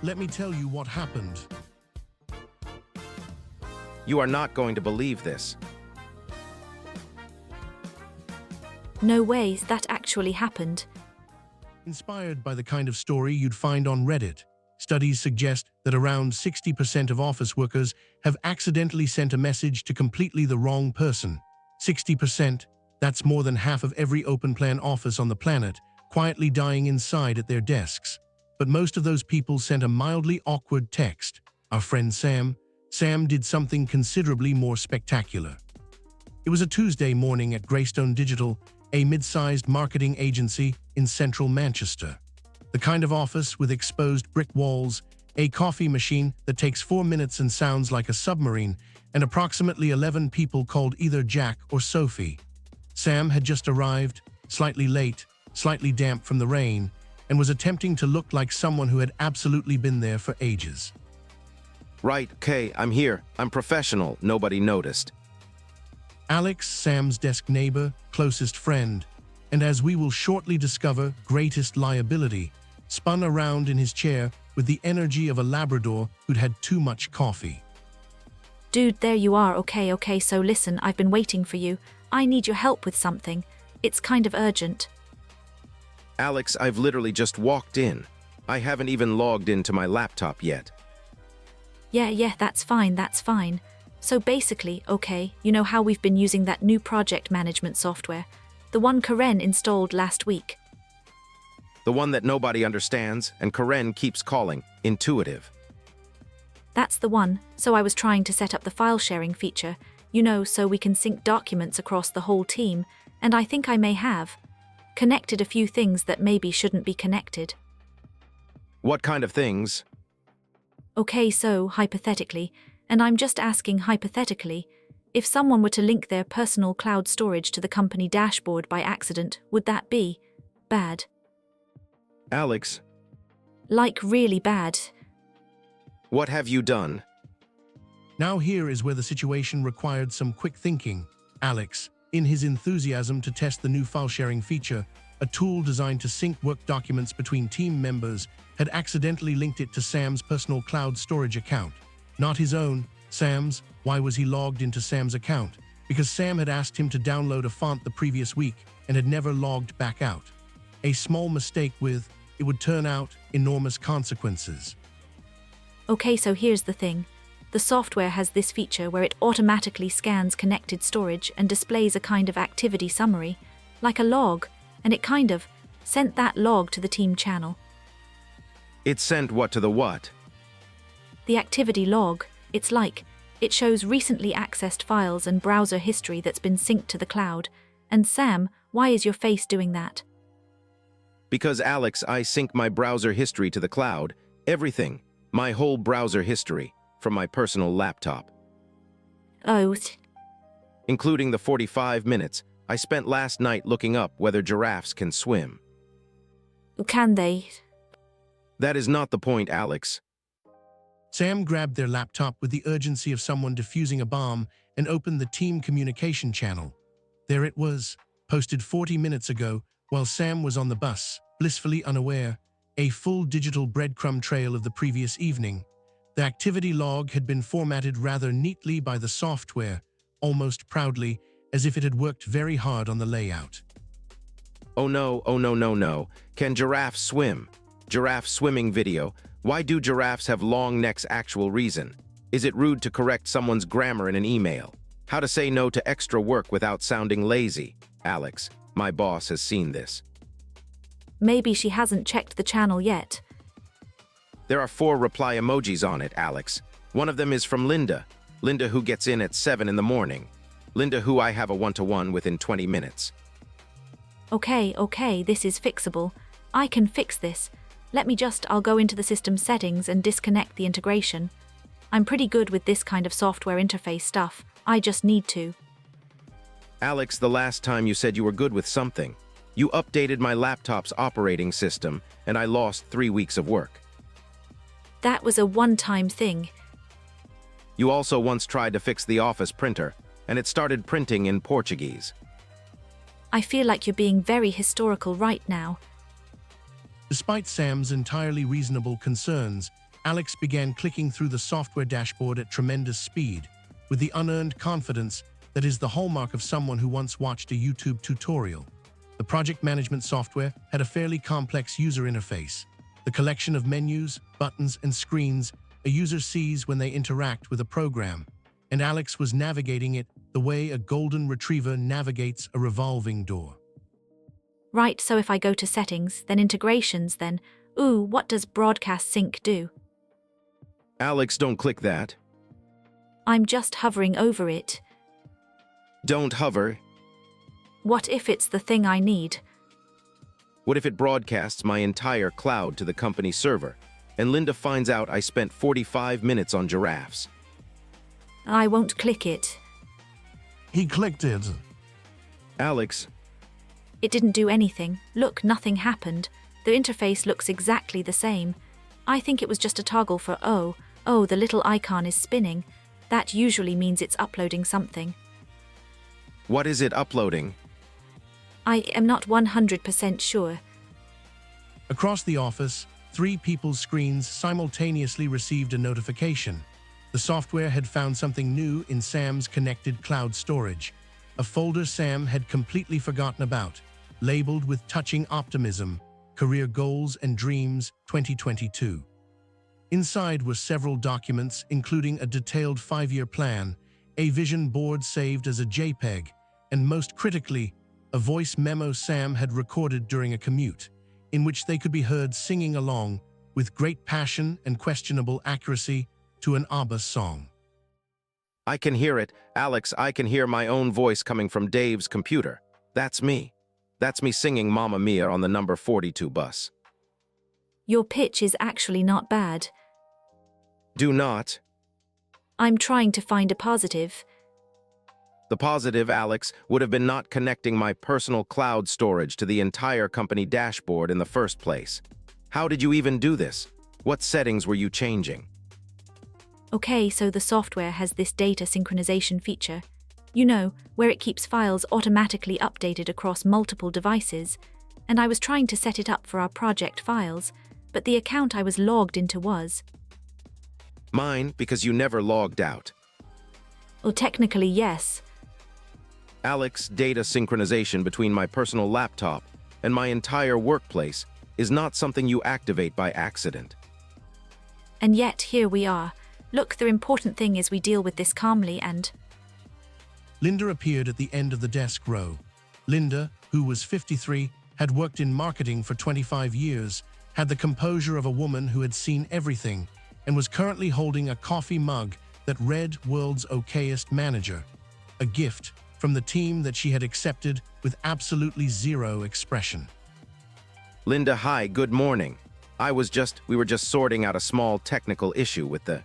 Let me tell you what happened. You are not going to believe this. No ways, that actually happened. Inspired by the kind of story you'd find on Reddit, studies suggest that around 60% of office workers have accidentally sent a message to completely the wrong person. 60%, that's more than half of every open-plan office on the planet, quietly dying inside at their desks. But most of those people sent a mildly awkward text. Our friend Sam did something considerably more spectacular. It was a Tuesday morning at Greystone Digital, a mid-sized marketing agency in central Manchester. The kind of office with exposed brick walls, a coffee machine that takes 4 minutes and sounds like a submarine, and approximately 11 people called either Jack or Sophie. Sam had just arrived, slightly late, slightly damp from the rain, and was attempting to look like someone who had absolutely been there for ages. Right, okay, I'm here. I'm professional. Nobody noticed. Alex, Sam's desk neighbor, closest friend, and as we will shortly discover, greatest liability, spun around in his chair with the energy of a Labrador who'd had too much coffee. Dude, there you are. Okay, so listen, I've been waiting for you. I need your help with something. It's kind of urgent. Alex, I've literally just walked in. I haven't even logged into my laptop yet. Yeah, that's fine. So basically, okay, you know how we've been using that new project management software, the one Karen installed last week. The one that nobody understands and Karen keeps calling intuitive. That's the one. So I was trying to set up the file sharing feature, so we can sync documents across the whole team, and I think I may have connected a few things that maybe shouldn't be connected. What kind of things? Okay, so hypothetically, and I'm just asking hypothetically, if someone were to link their personal cloud storage to the company dashboard by accident, would that be bad? Alex, Like really bad. what have you done? Now here is where the situation required some quick thinking. Alex, in his enthusiasm to test the new file-sharing feature, a tool designed to sync work documents between team members, had accidentally linked it to Sam's personal cloud storage account. Not his own, Sam's. Why was he logged into Sam's account? Because Sam had asked him to download a font the previous week and had never logged back out. A small mistake with, it would turn out, enormous consequences. Okay, so here's the thing. The software has this feature where it automatically scans connected storage and displays a kind of activity summary, like a log, and it kind of sent that log to the team channel. It sent what to the what? The activity log, it shows recently accessed files and browser history that's been synced to the cloud. And Sam, why is your face doing that? Because Alex, I sync my browser history to the cloud. Everything. My whole browser history. From my personal laptop. Oh, Including the 45 minutes I spent last night looking up whether giraffes can swim. can they? That is not the point, Alex. Sam grabbed their laptop with the urgency of someone defusing a bomb and opened the team communication channel. There it was, posted 40 minutes ago while Sam was on the bus, blissfully unaware, a full digital breadcrumb trail of the previous evening. The activity log had been formatted rather neatly by the software, almost proudly, as if it had worked very hard on the layout. Oh no. Can giraffes swim? Giraffe swimming video. Why do giraffes have long necks? Actual reason. Is it rude to correct someone's grammar in an email? How to say no to extra work without sounding lazy? Alex, my boss has seen this. Maybe she hasn't checked the channel yet. There are 4 reply emojis on it, Alex. One of them is from Linda. Linda who gets in at 7 in the morning. Linda who I have a one-to-one within 20 minutes. Okay, this is fixable. I can fix this. I'll go into the system settings and disconnect the integration. I'm pretty good with this kind of software interface stuff. I just need to. Alex, the last time you said you were good with something, you updated my laptop's operating system and I lost 3 weeks of work. That was a one-time thing. You also once tried to fix the office printer, and it started printing in Portuguese. I feel like you're being very historical right now. Despite Sam's entirely reasonable concerns, Alex began clicking through the software dashboard at tremendous speed, with the unearned confidence that is the hallmark of someone who once watched a YouTube tutorial. The project management software had a fairly complex user interface, the collection of menus, buttons, and screens a user sees when they interact with a program, and Alex was navigating it the way a golden retriever navigates a revolving door. Right, so if I go to settings, then integrations, then, what does broadcast sync do? Alex, don't click that. I'm just hovering over it. Don't hover. What if it's the thing I need? What if it broadcasts my entire cloud to the company server, and Linda finds out I spent 45 minutes on giraffes? I won't click it. He clicked it. Alex, It didn't do anything. Look, nothing happened. The interface looks exactly the same. I think it was just a toggle for the little icon is spinning. That usually means it's uploading something. what is it uploading? I am not 100% sure. Across the office, 3 people's screens simultaneously received a notification. The software had found something new in Sam's connected cloud storage, a folder Sam had completely forgotten about, labeled with touching optimism, Career Goals and Dreams 2022. Inside were several documents, including a detailed 5-year plan, a vision board saved as a JPEG, and most critically, a voice memo Sam had recorded during a commute, in which they could be heard singing along, with great passion and questionable accuracy, to an ABBA song. I can hear it. Alex, I can hear my own voice coming from Dave's computer. That's me. That's me singing Mamma Mia on the number 42 bus. Your pitch is actually not bad. Do not. I'm trying to find a positive. The positive, Alex, would have been not connecting my personal cloud storage to the entire company dashboard in the first place. How did you even do this? What settings were you changing? Okay, so the software has this data synchronization feature. You know, where it keeps files automatically updated across multiple devices. And I was trying to set it up for our project files, but the account I was logged into was. Mine, because you never logged out. Well, technically, yes. Alex, data synchronization between my personal laptop and my entire workplace is not something you activate by accident. And yet, here we are. Look, the important thing is we deal with this calmly and… Linda appeared at the end of the desk row. Linda, who was 53, had worked in marketing for 25 years, had the composure of a woman who had seen everything, and was currently holding a coffee mug that read World's Okayest Manager, a gift from the team that she had accepted with absolutely zero expression. Linda, hi, good morning. We were just sorting out a small technical issue with the…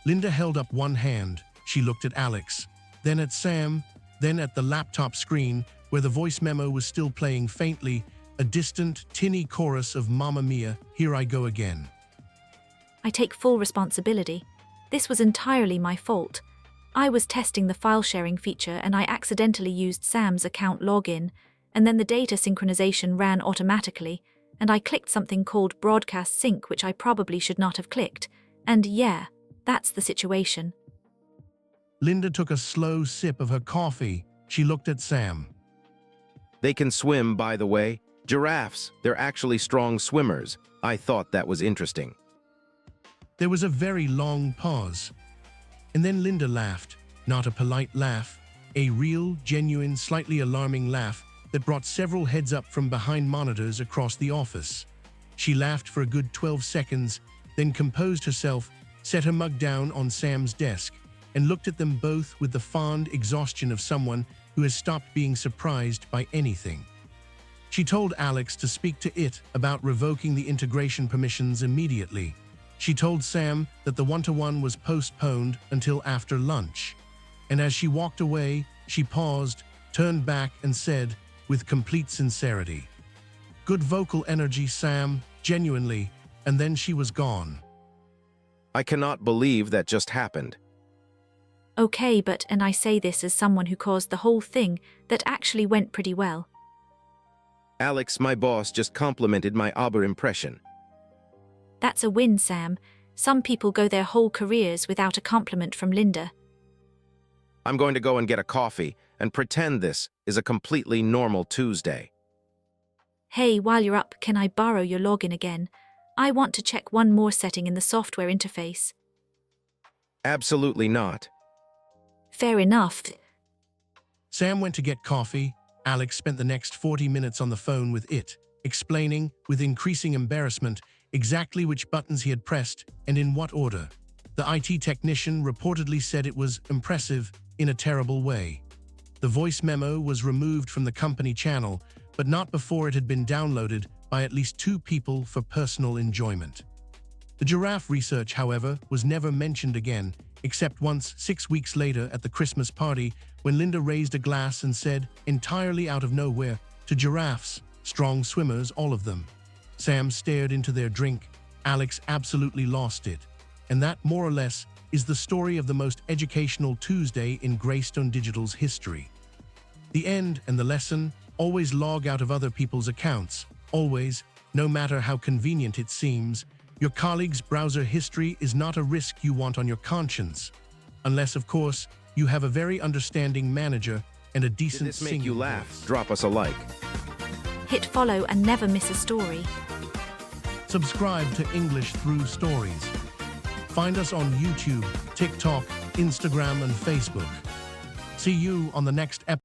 Linda held up one hand. She looked at Alex, then at Sam, then at the laptop screen where the voice memo was still playing faintly, a distant, tinny chorus of Mamma Mia, Here I Go Again. I take full responsibility. This was entirely my fault. I was testing the file sharing feature and I accidentally used Sam's account login, and then the data synchronization ran automatically, and I clicked something called Broadcast Sync, which I probably should not have clicked. And yeah, that's the situation. Linda took a slow sip of her coffee. She looked at Sam. They can swim, by the way. Giraffes, they're actually strong swimmers. I thought that was interesting. There was a very long pause. And then Linda laughed, not a polite laugh, a real, genuine, slightly alarming laugh that brought several heads up from behind monitors across the office. She laughed for a good 12 seconds, then composed herself, set her mug down on Sam's desk, and looked at them both with the fond exhaustion of someone who has stopped being surprised by anything. She told Alex to speak to it about revoking the integration permissions immediately. She told Sam that the one-to-one was postponed until after lunch. And as she walked away, she paused, turned back, and said, with complete sincerity, "Good vocal energy, Sam, genuinely," and then she was gone. I cannot believe that just happened. Okay, but, and I say this as someone who caused the whole thing, that actually went pretty well. Alex, my boss, just complimented my ABBA impression. That's a win, Sam. Some people go their whole careers without a compliment from Linda. I'm going to go and get a coffee and pretend this is a completely normal Tuesday. Hey, while you're up, can I borrow your login again? I want to check one more setting in the software interface. Absolutely not. Fair enough. Sam went to get coffee. Alex spent the next 40 minutes on the phone with it, explaining, with increasing embarrassment, exactly which buttons he had pressed and in what order. The IT technician reportedly said it was impressive in a terrible way. The voice memo was removed from the company channel, but not before it had been downloaded by at least 2 people for personal enjoyment. The giraffe research, however, was never mentioned again, except once 6 weeks later at the Christmas party when Linda raised a glass and said, entirely out of nowhere, to giraffes, strong swimmers, all of them. Sam stared into their drink. Alex absolutely lost it. And that, more or less, is the story of the most educational Tuesday in Greystone Digital's history. The end and the lesson: always log out of other people's accounts. Always, no matter how convenient it seems. Your colleague's browser history is not a risk you want on your conscience. Unless, of course, you have a very understanding manager and a decent Did this make singing you laugh? voice. Drop us a like. Hit follow and never miss a story. Subscribe to English Through Stories. Find us on YouTube, TikTok, Instagram, and Facebook. See you on the next episode.